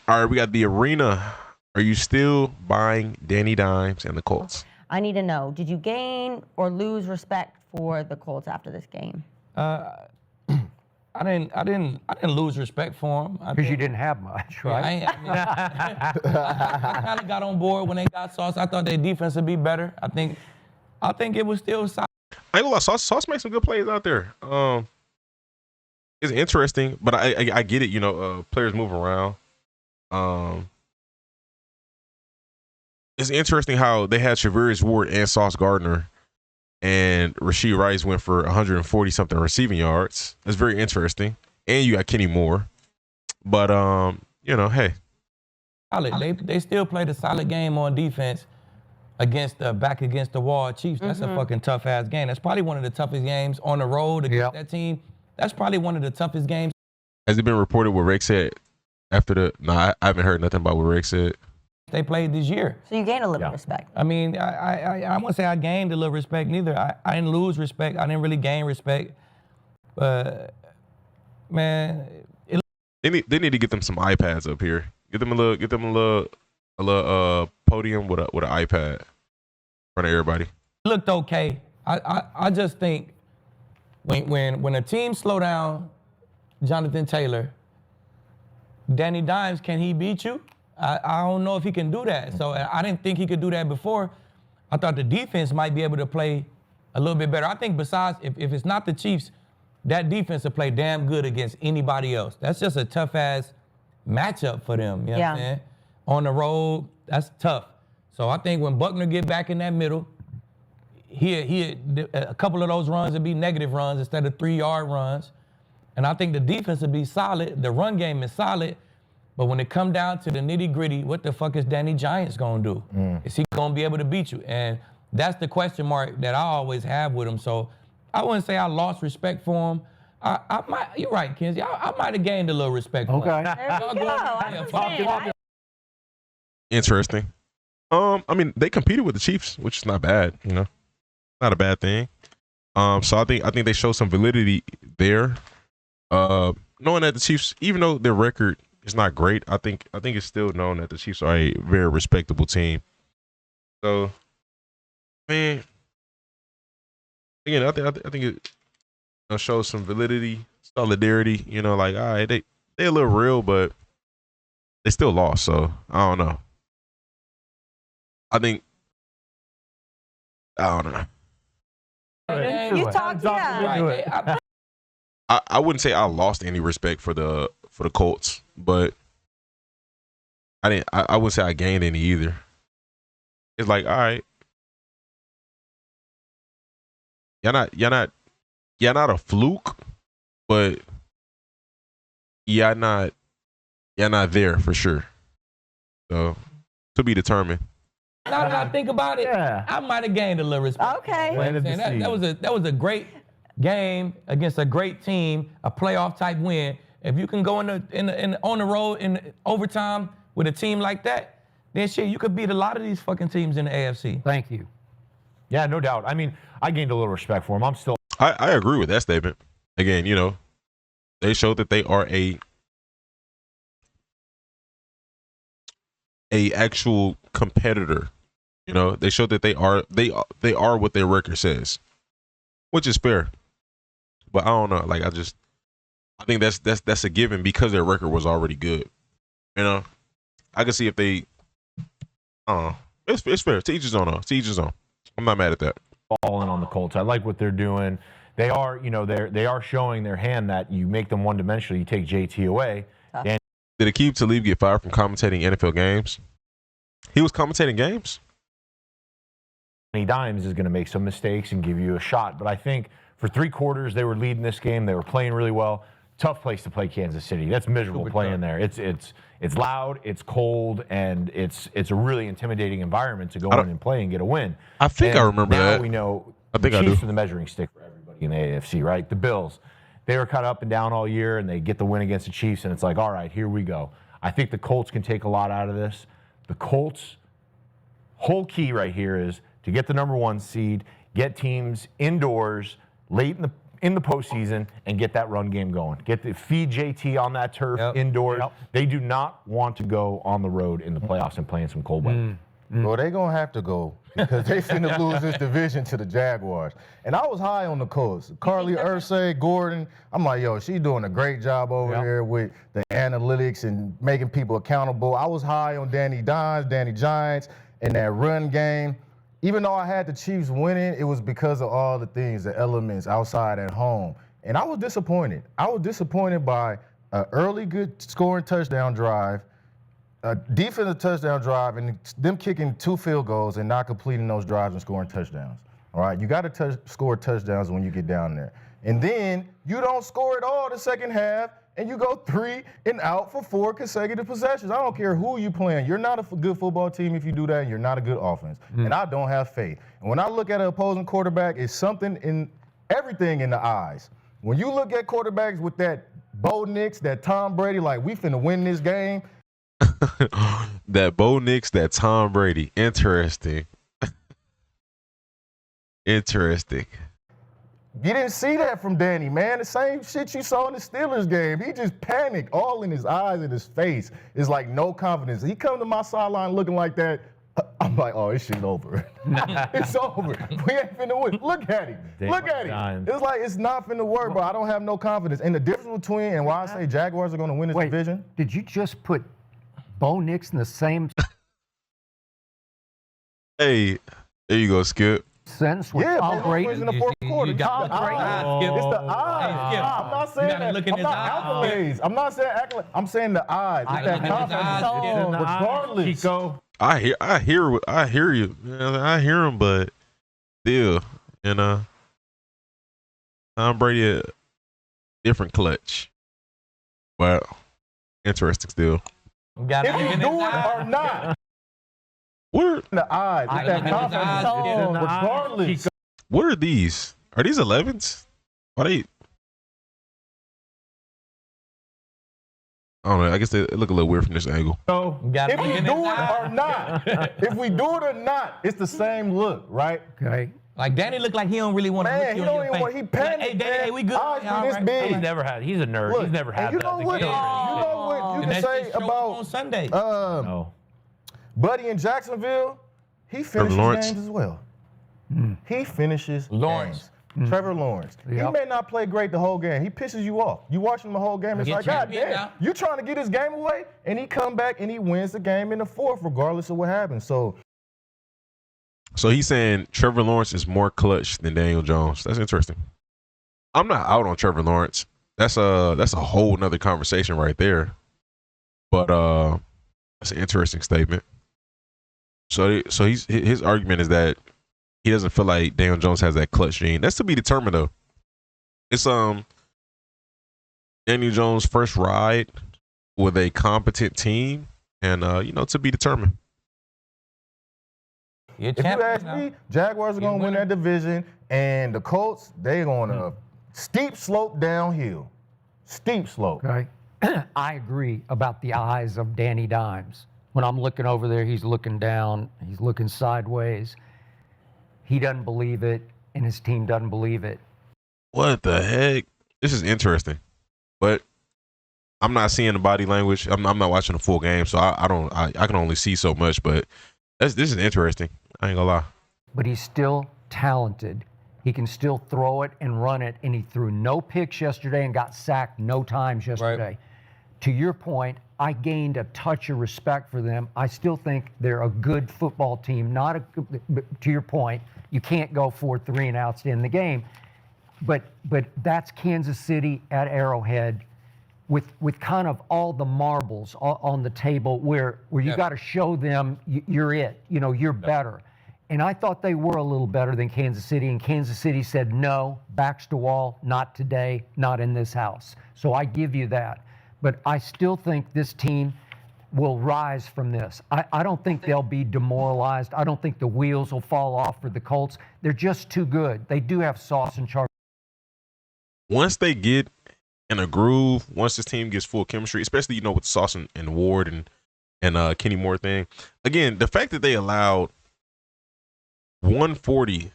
All right, we got the arena. Are you still buying Danny Dimes and the Colts? I need to know, did you gain or lose respect for the Colts after this game? I didn't lose respect for him. Because you didn't have much, right? I kind of got on board when they got Sauce. I thought their defense would be better. I think it was still solid. I ain't gonna lie, Sauce makes some good plays out there. It's interesting, but I get it. You know, players move around. It's interesting how they had Shavarius Ward and Sauce Gardner, and Rashee Rice went for 140 something receiving yards. That's very interesting. And you got Kenny Moore, but you know, hey, They still played a solid game on defense against the back against the wall Chiefs. That's a fucking tough ass game. That's probably one of the toughest games on the road against that team. That's probably one of the toughest games. Has it been reported what Rick said after the? Nah, I haven't heard nothing about what Rick said. They played this year. So you gained a little respect. I mean, I won't say I gained a little respect neither. I didn't lose respect. I didn't really gain respect. But man, they need to get them some iPads up here. Get them a little podium with an iPad in front of everybody. It looked okay. I just think when a team slow down Jonathan Taylor, Danny Dimes, can he beat you? I don't know if he can do that. So I didn't think he could do that before. I thought the defense might be able to play a little bit better. I think besides, if it's not the Chiefs, that defense will play damn good against anybody else. That's just a tough-ass matchup for them, you know what I'm saying? On the road, that's tough. So I think when Buckner get back in that middle, a couple of those runs would be negative runs instead of 3-yard runs. And I think the defense would be solid. The run game is solid. But when it come down to the nitty-gritty, what the fuck is Danny Giants going to do? Is he going to be able to beat you? And that's the question mark that I always have with him. So I wouldn't say I lost respect for him. I might. You're right, Kenzie. I might have gained a little respect for him. There Interesting. I mean, they competed with the Chiefs, which is not bad. You know, not a bad thing. So I think they show some validity there. Knowing that the Chiefs, even though their record is not great, I think it's still known that the Chiefs are a very respectable team. So, man, again, I think it shows some validity, solidarity. You know, like, all right, they a little real, but they still lost. So I don't know. I don't know. You talked, I wouldn't say I lost any respect for the Colts, but I wouldn't say I gained any either. It's like, all right, you're not a fluke, but you're not there for sure. So to be determined. Now that I think about it, I might have gained a little respect. Okay. You know what I'm saying? That was a great game against a great team, a playoff type win. If you can go on the road in overtime with a team like that, then shit, you could beat a lot of these fucking teams in the AFC. Thank you. Yeah, no doubt. I mean, I gained a little respect for him. I'm still. I agree with that statement. Again, you know, they showed that they are a actual competitor. You know, they showed that they are what their record says, which is fair. But I don't know. Like, I think that's a given because their record was already good. You know, I can see if they. It's fair. To each his own. To each his own. I'm not mad at that. Falling on the Colts. I like what they're doing. They are, you know, they are showing their hand that you make them one-dimensional. You take JT away. Did Aqib Talib get fired from commentating NFL games? He was commentating games. Danny Dimes is going to make some mistakes and give you a shot. But I think for 3 quarters they were leading this game. They were playing really well. Tough place to play Kansas City. That's miserable playing there. It's loud, it's cold, and it's a really intimidating environment to go in and play and get a win. I think I remember that. Now we know I think the I do. Chiefs are the measuring stick for everybody in the AFC, right? The Bills, they were kind of up and down all year, and they get the win against the Chiefs, and it's like, all right, here we go. I think the Colts can take a lot out of this. The Colts' whole key right here is to get the #1 seed, get teams indoors late in the postseason and get that run game going. Feed JT on that turf indoors. They do not want to go on the road in the playoffs and play in some cold weather. Well, they're going to have to go because they finna lose this division to the Jaguars. And I was high on the Colts. Carly Ursay, Gordon, I'm like, yo, she's doing a great job over there with the analytics and making people accountable. I was high on Danny Giants, and that run game. Even though I had the Chiefs winning, it was because of all the things, the elements outside at home. And I was disappointed. I was disappointed by an early good scoring touchdown drive, a defensive touchdown drive, and them kicking 2 field goals and not completing those drives and scoring touchdowns. All right, you got to score touchdowns when you get down there. And then you don't score at all the second half, and you go 3 and out for 4 consecutive possessions. I don't care who you playing. You're not a good football team if you do that, and you're not a good offense. And I don't have faith. And when I look at an opposing quarterback, it's something in everything in the eyes. When you look at quarterbacks with that Bo Nix, that Tom Brady, like, we finna win this game. That Bo Nix, that Tom Brady. Interesting. Interesting. You didn't see that from Danny, man. The same shit you saw in the Steelers game. He just panicked all in his eyes and his face. It's like no confidence. He come to my sideline looking like that. I'm like, oh, this shit's over. It's over. We ain't finna win. Look at him. Look at him. It's like it's not finna work, but I don't have no confidence. And the difference between and why I say Jaguars are going to win this division. Did you just put Bo Nix in the same Hey, there you go, Skip. sense with Tom Bo Nix Brady? in the fourth quarter. got Tom Brady. It's the eyes. Skip. I'm not saying You gotta that. look in I'm his not eyes. accolades. I'm not saying accolades. I'm saying the eyes. It's that look in his eyes. confidence. It's Regardless. Chico. I hear you. I hear him, but still, Tom Brady, a different clutch. Wow, interesting still. Got If you do it or not, What in the eyes. It's that confidence. Regardless. what are these? Are these 11s? Why they? I don't know. I guess they look a little weird from this angle. So, If we do it or not, if we do it or not, it's the same look, right? Okay. like Danny looked like he don't really want to look Man, you he on don't your even face. want. He panicked. Like, hey, Danny, hey, we good? Eyes be All this right. big. He's a nerd. Look, He's never and had you that. know what? You know what you And can that say shit showed up about on Sunday. No. Buddy in Jacksonville, he finishes Lawrence. games as well. He finishes Lawrence. games. Trevor Lawrence. He may not play great the whole game. He pisses you off. You watch him the whole game, it's Get like, God champion damn, now. you trying to get his game away? And he come back and he wins the game in the fourth, regardless of what happens. So he's saying Trevor Lawrence is more clutch than Daniel Jones. That's interesting. I'm not out on Trevor Lawrence. That's a whole nother conversation right there. But that's an interesting statement. So his argument is that he doesn't feel like Daniel Jones has that clutch gene. That's to be determined though. It's Daniel Jones' first ride with a competent team, and to be determined. if you ask me, Jaguars are going to win that division, and the Colts, they're on a steep slope downhill. Steep slope. Okay. I agree about the eyes of Danny Dimes. When I'm looking over there, he's looking down, he's looking sideways. He doesn't believe it, and his team doesn't believe it. What the heck? This is interesting, but I'm not seeing the body language. I'm not watching the full game, so I can only see so much. But this is interesting. I ain't gonna lie. But he's still talented. He can still throw it and run it, and he threw no picks yesterday and got sacked no times yesterday. To your point, I gained a touch of respect for them. I still think they're a good football team. But to your point, you can't go 4 3-and-outs to end the game. But that's Kansas City at Arrowhead with kind of all the marbles on the table where you got to show them you're it. You're better. And I thought they were a little better than Kansas City, and Kansas City said, no, backs to wall, not today, not in this house. So I give you that. But I still think this team will rise from this. I don't think they'll be demoralized. I don't think the wheels will fall off for the Colts. They're just too good. They do have sauce and charge. Once they get in a groove, once this team gets full chemistry, especially with Sauce and Ward and Kenny Moore thing. Again, the fact that they allowed 140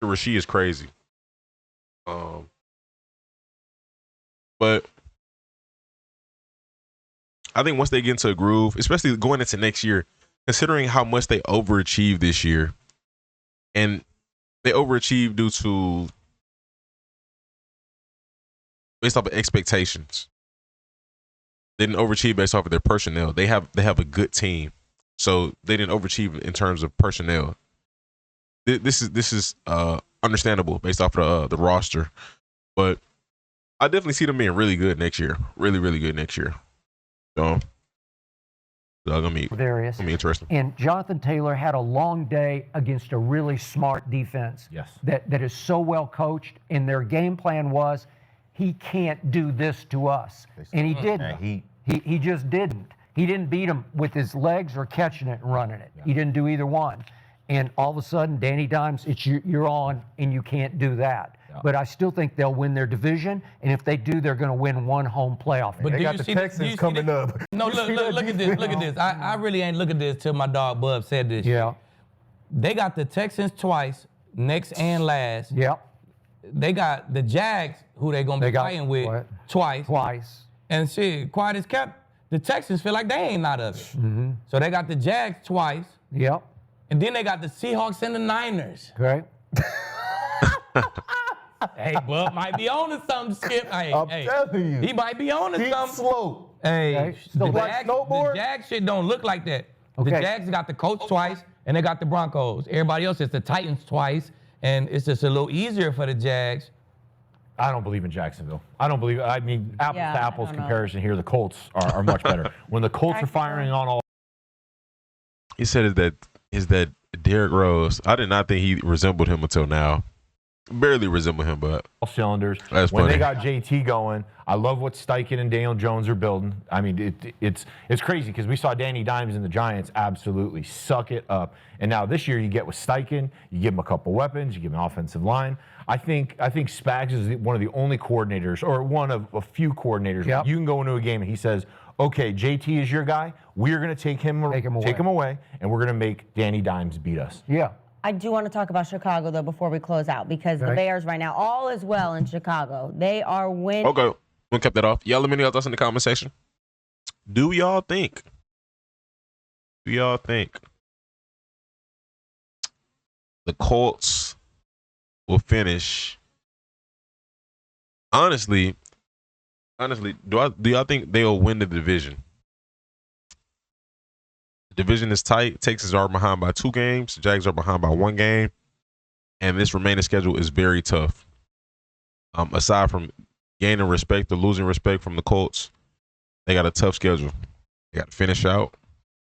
to Rasheed is crazy. But I think once they get into a groove, especially going into next year, considering how much they overachieved this year, and they overachieved due to based off of expectations. They didn't overachieve based off of their personnel. They have a good team, so they didn't overachieve in terms of personnel. This is understandable based off of the roster, but I definitely see them being really good next year. Really, really good next year. So gonna be interesting. And Jonathan Taylor had a long day against a really smart defense. Yes. That is so well coached, and their game plan was, he can't do this to us, and he didn't. He just didn't. He didn't beat him with his legs or catching it and running it. He didn't do either one. And all of a sudden, Danny Dimes, it's you're on, and you can't do that. Yeah. But I still think they'll win their division, and if they do, they're going to win one home playoff. But they got the Texans coming up. No, look at this. Look at this. I really ain't look at this till my dog Bub said this. Yeah. They got the Texans twice, next and last. Yep. They got the Jags, who they going to be fighting with, twice. And shit, quiet as kept, the Texans feel like they ain't out of it. Mm-hmm. So they got the Jags twice. Yep. And then they got the Seahawks and the Niners. Right. Hey, Bub might be on to something, Skip. Hey, I'm telling you. He might be on to something. Slow. Hey, the Jags shit don't look like that. Okay. The Jags got the Colts twice, and they got the Broncos. Everybody else is the Titans twice, and it's just a little easier for the Jags. I don't believe in Jacksonville. I mean, apples to apples comparison here, the Colts are much better. When the Colts are firing on all. He said is that Derrick Rose. I did not think he resembled him until now. Barely resemble him, but all cylinders. That's when funny. They got JT going, I love what Steichen and Daniel Jones are building. I mean, it's crazy because we saw Danny Dimes and the Giants absolutely suck it up. And now this year you get with Steichen, you give him a couple weapons, you give him an offensive line. I think Spags is one of the only coordinators, or one of a few coordinators. Yep. You can go into a game and he says, okay, JT is your guy. We're going to take him away, and we're going to make Danny Dimes beat us. Yeah. I do want to talk about Chicago, though, before we close out, because the Bears right now, all is well in Chicago. They are winning. Okay, we'll keep that off. Y'all let me know your thoughts in the comment section. Do y'all think the Colts will finish? Honestly, do y'all think they'll win the division? The division is tight. Texans are behind by 2 games. Jags are behind by 1 game. And this remaining schedule is very tough. Aside from gaining respect or losing respect from the Colts, they got a tough schedule. They got to finish out.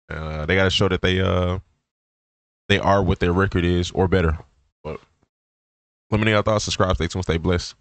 They got to show that they are what their record is or better. But let me know your thoughts. Subscribe. Stay tuned. Stay blessed.